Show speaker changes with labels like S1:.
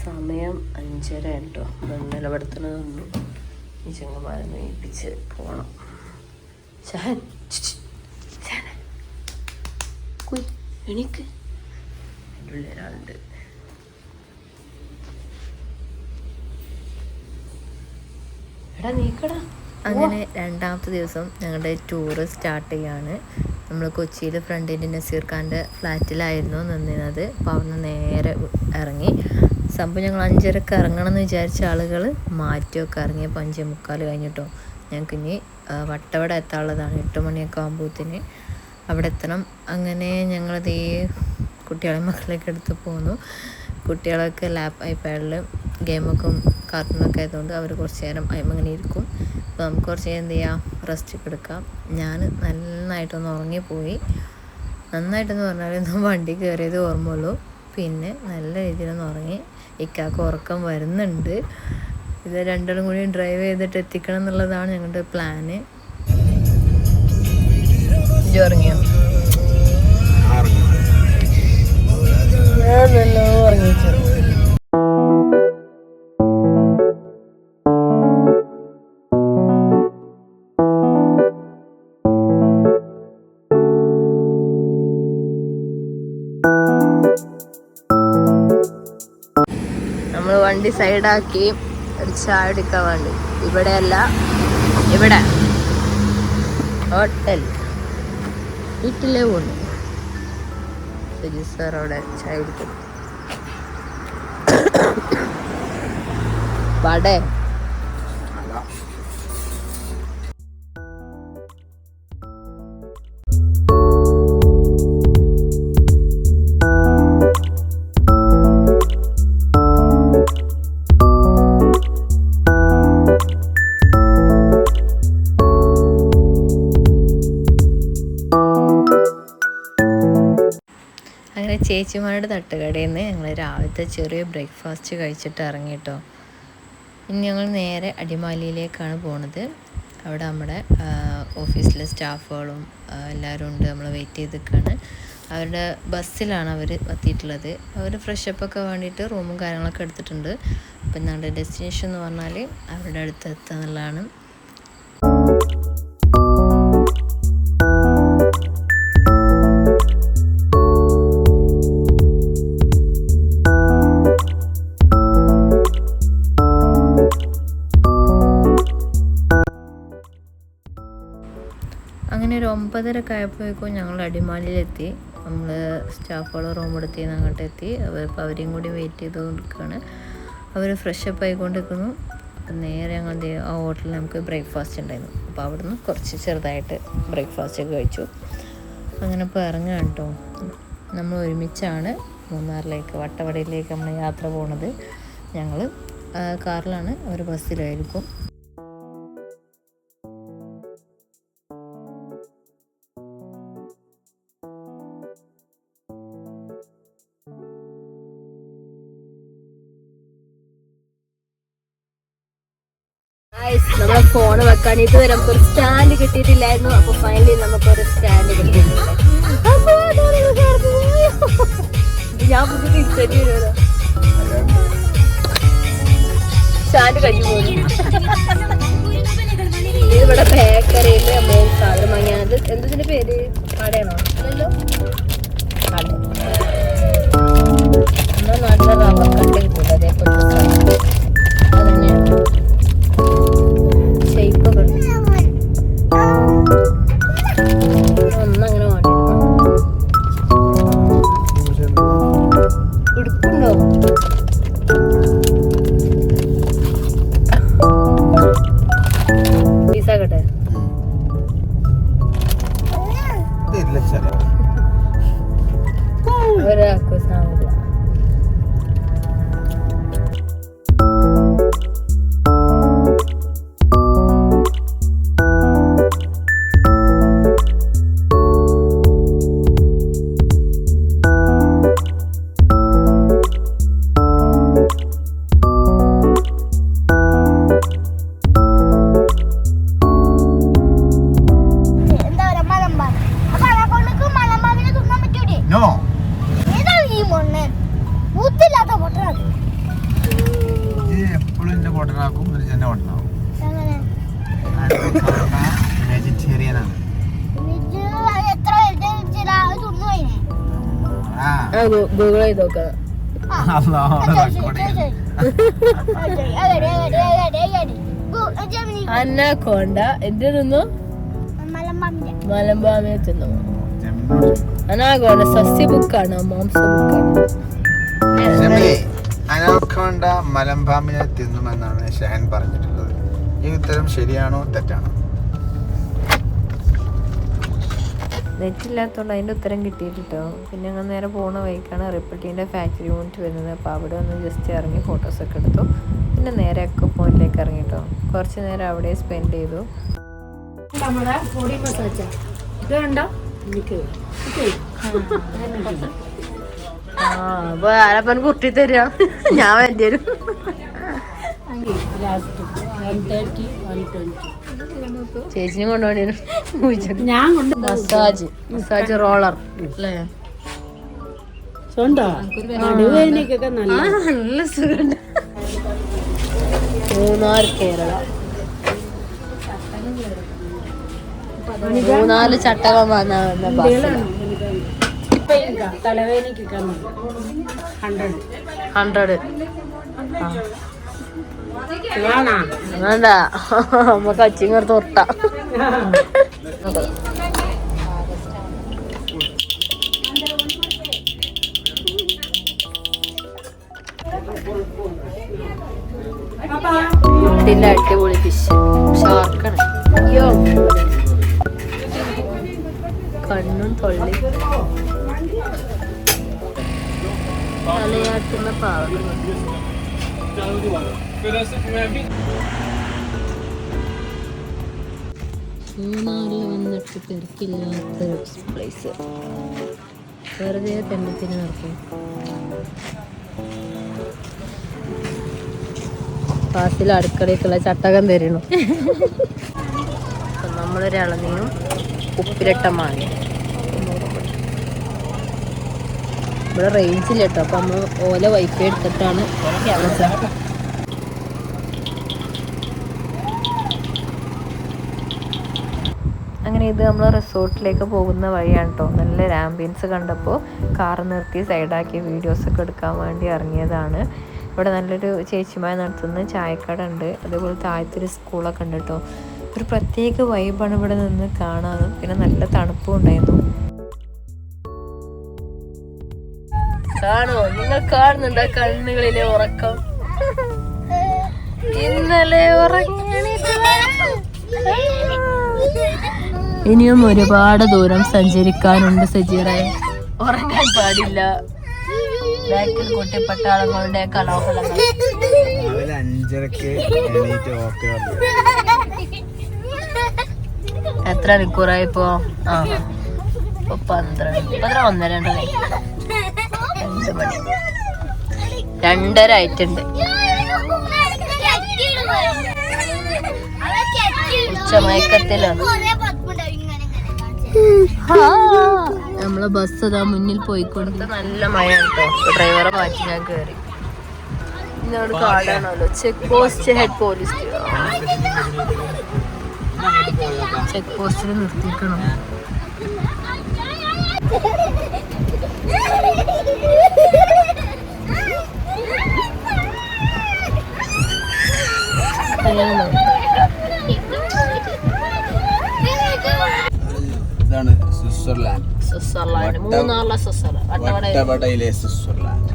S1: സമയം 5:30 കേട്ടോ. നിലപെടുത്തണ നിന്നു. ഈ ചെങ്ങന്മാരെ നയിപ്പിച്ച് പോണം. എനിക്ക് എൻ്റെ ഉള്ളിൽ ഒരാളുണ്ട്. എടാ നീക്കടാ.
S2: അങ്ങനെ രണ്ടാമത്തെ ദിവസം ഞങ്ങളുടെ ടൂറ് സ്റ്റാർട്ട് ചെയ്യാണ്. നമ്മൾ കൊച്ചിയിൽ ഫ്രണ്ടിൻ്റെ നസീർ ഖാൻ്റെ ഫ്ലാറ്റിലായിരുന്നു നിന്നിരുന്നത്. അപ്പോൾ അവിടുന്ന് നേരെ ഇറങ്ങി. സംഭവം ഞങ്ങൾ 5:30 ഇറങ്ങണം എന്ന് വിചാരിച്ച ആളുകൾ മാറ്റിയൊക്കെ ഇറങ്ങിയപ്പോൾ 5:45 കഴിഞ്ഞിട്ടോ. ഞങ്ങൾക്ക് ഇനി വട്ടവട എത്താനുള്ളതാണ്. 8 മണിയൊക്കെ ആകുമ്പോഴത്തേന് അവിടെ എത്തണം. അങ്ങനെ ഞങ്ങളത് ഈ കുട്ടികളെ മക്കളൊക്കെ എടുത്ത് പോന്നു. കുട്ടികളൊക്കെ ഐപാഡിൽ ഗെയിമൊക്കെ കാർട്ടൂണൊക്കെ ആയതുകൊണ്ട് അവർ കുറച്ച് നേരം അങ്ങനെ ഇരിക്കും. അപ്പോൾ നമുക്ക് കുറച്ച് നേരം എന്ത് ചെയ്യാം, റെസ്റ്റ് ഒക്കെ എടുക്കാം. ഞാൻ നന്നായിട്ടൊന്ന് ഉറങ്ങിപ്പോയി. നന്നായിട്ടെന്ന് പറഞ്ഞാൽ വണ്ടി കയറിയത് ഓർമ്മയുള്ളൂ. പിന്നെ നല്ല രീതിയിലൊന്ന് ഉറങ്ങി. ഇക്കാക്ക് ഉറക്കം വരുന്നുണ്ട്. ഇത് രണ്ടും കൂടി ഡ്രൈവ് ചെയ്തിട്ട് എത്തിക്കണം എന്നുള്ളതാണ് ഞങ്ങളുടെ പ്ലാന്. ഉറങ്ങിയോ? ഉറങ്ങിച്ചു. നമ്മൾ വണ്ടി സൈഡാക്കി ഒരു ചായ എടുക്കാൻ വേണ്ടി. ഇവിടെയല്ല, ഇവിടെ ഹോട്ടൽ വീട്ടിലേ പോണു. ശരി സാർ അവിടെ ചായ കുടിക്കും. വടേ ചേച്ചിമാരുടെ തട്ടുകടയിൽ നിന്ന് ഞങ്ങൾ രാവിലത്തെ ചെറിയ ബ്രേക്ക്ഫാസ്റ്റ് കഴിച്ചിട്ട് ഇറങ്ങിട്ടോ. ഇനി ഞങ്ങൾ നേരെ അടിമാലിയിലേക്കാണ് പോണത്. അവിടെ നമ്മുടെ ഓഫീസിലെ സ്റ്റാഫുകളും എല്ലാവരും ഉണ്ട്. നമ്മൾ വെയിറ്റ് ചെയ്ത് നിൽക്കുകയാണ്. അവരുടെ ബസ്സിലാണ് അവർ എത്തിയിട്ടുള്ളത്. അവർ ഫ്രഷപ്പൊക്കെ വേണ്ടിയിട്ട് റൂമും കാര്യങ്ങളൊക്കെ എടുത്തിട്ടുണ്ട്. അപ്പം ഞങ്ങളുടെ ഡെസ്റ്റിനേഷൻ എന്ന് പറഞ്ഞാൽ അവരുടെ അടുത്ത് എത്തുക എന്നുള്ളതാണ്. അങ്ങനെ ഒരു 9:30 ആയപ്പോഴേക്കും ഞങ്ങൾ അടിമാലിയിലെത്തി. നമ്മൾ സ്റ്റാഫുകൾ റൂം എടുത്ത് അങ്ങോട്ട് എത്തി. അപ്പോൾ അവരെയും കൂടി വെയിറ്റ് ചെയ്ത് കൊടുക്കുകയാണ്. അവർ ഫ്രഷപ്പ് ആയിക്കൊണ്ടിരിക്കുന്നു. അപ്പം നേരെ ഞങ്ങൾ ആ ഹോട്ടലിൽ നമുക്ക് ബ്രേക്ക്ഫാസ്റ്റ് ഉണ്ടായിരുന്നു. അപ്പോൾ അവിടുന്ന് കുറച്ച് ചെറുതായിട്ട് ബ്രേക്ക്ഫാസ്റ്റ് ഒക്കെ കഴിച്ചു. അങ്ങനെ ഇപ്പോൾ ഇറങ്ങുകയാണ് കേട്ടോ. നമ്മൾ ഒരുമിച്ചാണ് മൂന്നാറിലേക്ക് വട്ടവടയിലേക്ക് നമ്മൾ യാത്ര പോകുന്നത്. ഞങ്ങൾ കാറിലാണ്, അവർ ബസ്സിലായിരിക്കും. നമ്മളെ ഫോണ് വെക്കാൻ ഇതുവരെ നമുക്കൊരു സ്റ്റാൻഡ് കിട്ടിയിട്ടില്ലായിരുന്നു. അപ്പൊ ഫൈനലി നമുക്കൊരു സ്റ്റാൻഡ് കിട്ടിയിട്ടുണ്ട്. ഞാൻ തിരിച്ചോ സ്റ്റാൻഡ് കഴിഞ്ഞു പോകുന്നു. ഇവിടെ ബേക്കറിയിൽ നമ്മൾ സാധനം വാങ്ങിയത്. എന്തിന്റെ പേര്? കടയാണോ? അല്ലല്ലോ, കട. നമ്മുടെ നാട്ടിലെ റബ്ബർ കണ്ട കിട്ടില്ല, അതേപോലത്തെ അതന്നെയാണ്. ഒന്നങ്ങനെ ഉടുപ്പുണ്ടോ?
S3: വെജിറ്റേറിയൻ ആണ്.
S2: ഗൂഗിൾ ചെയ്ത് നോക്കാം. അന്നാക്കോണ്ട എന്ത് തിന്നു? മലമ്പാമയെ തിന്നു. അനാക്കോണ്ട സസ്യ ബുക്കാണോ മാംസ ബുക്കാണോ?
S3: അനാക്കോണ്ട മലമ്പാമ്പിനെ തിന്നുമെന്നാണ് ഷഹൻ പറഞ്ഞിട്ടുള്ളത്. ഈ ഉത്തരം ശരിയാണോ തെറ്റാണോ?
S2: നെറ്റില്ലാത്തതുകൊണ്ട് അതിൻ്റെ ഉത്തരം കിട്ടിയിട്ടോ. പിന്നെ ഞങ്ങൾ നേരെ പോകുന്ന വഴിക്കാണ് റിപ്പീറ്റിൻ്റെ ഫാക്ടറി യൂണിറ്റ് വരുന്നത്. അപ്പോൾ അവിടെ ഒന്ന് ജസ്റ്റ് ഇറങ്ങി ഫോട്ടോസൊക്കെ എടുത്തു. പിന്നെ നേരെ ഒക്കെ പോയിന്റിലേക്ക് ഇറങ്ങിട്ടോ. കുറച്ച് നേരം അവിടെ സ്പെൻഡ് ചെയ്തു. അപ്പോൾ ആരപ്പൻ കുട്ടി തരിക, ഞാൻ വേണ്ടി വരും. ചേച്ചിനെ കൊണ്ടുപോയി ഞാൻ മസാജ് റോളർ അല്ലേ? നല്ല സുഖമുണ്ട്. മൂന്നാർ കേരള 3-4 ചട്ടകം വന്ന ബസ്സിലാണ്. 100 വേണ്ട, നമുക്ക് അച്ചിങ്ങർ തൊട്ട. ഇതിന്റെ അടിപൊളി ഫിഷ് ഷാർക്കാണ്. അയ്യോ, കണ്ണും തൊള്ളി തലയാട്ടുന്ന പാവകൾ. മൂന്നാറിൽ വന്നിട്ട് തിരക്കില്ലാത്ത പ്ലേസ്. വെറുതെ തെണ്ടത്തിന് നടക്കും. ഫാസിൽ അടുക്കളയ്ക്കുള്ള ചട്ടകം തരണം. നമ്മളൊരു ഇളനീരും ഉപ്പിലിട്ട മാങ്ങ. ഇവിടെ റേഞ്ച് ഇല്ല കേട്ടോ. അപ്പം നമ്മൾ ഓല വൈഫൈ എടുത്തിട്ടാണ് അങ്ങനെ ഇത് നമ്മൾ റിസോർട്ടിലേക്ക് പോകുന്ന വഴിയാണ് കേട്ടോ. നല്ലൊരു ആംബിയൻസ് കണ്ടപ്പോൾ കാർ നിർത്തി സൈഡാക്കി വീഡിയോസൊക്കെ എടുക്കാൻ വേണ്ടി ഇറങ്ങിയതാണ്. ഇവിടെ നല്ലൊരു ചേച്ചിമാർ നടത്തുന്ന ചായക്കട ഉണ്ട്. അതേപോലെ താഴത്തൊരു സ്കൂളൊക്കെ ഉണ്ട് കേട്ടോ. ഒരു പ്രത്യേക വൈബാണ് ഇവിടെ നിന്ന് കാണാനും. പിന്നെ നല്ല തണുപ്പും ഉണ്ടായിരുന്നു. കാണുമോ, നിങ്ങൾ കാണുന്നുണ്ടോ കണ്ണുകളിലെ ഉറക്കം? ഇന്നലെ ഇനിയും ഒരുപാട് ദൂരം സഞ്ചരിക്കാനുണ്ട് സജീറെ. ഉറങ്ങാൻ പാടില്ല. ബാക്കിൽ കുട്ടിപ്പട്ടാളങ്ങളുടെ കലാഹലങ്ങൾ.
S3: 5:30
S2: എത്ര മണിക്കൂറായിപ്പോ? 12 1:30 2 മണി 2:30 ആയിട്ടുണ്ട്. ഉച്ചമയക്കത്തിലാണ്. നമ്മളെ ബസ് അതാ മുന്നിൽ പോയിക്കൊണ്ട്. നല്ല മഴ കേട്ടോ. ഡ്രൈവറെ മാറ്റി ഞാൻ കയറി. ഇന്നോട് കാടാണല്ലോ. Check post head police check പോസ്റ്റിൽ നിർത്തിക്കണം.
S3: ഇതാണ് സ്വിറ്റ്സർലാൻഡ്.
S2: സ്വിറ്റ്സർലാൻഡ്. മൂന്നാറിലെ സ്വിറ്റ്സർലാൻഡ്.
S3: വട്ടവടയിലെ സ്വിറ്റ്സർലാൻഡ്.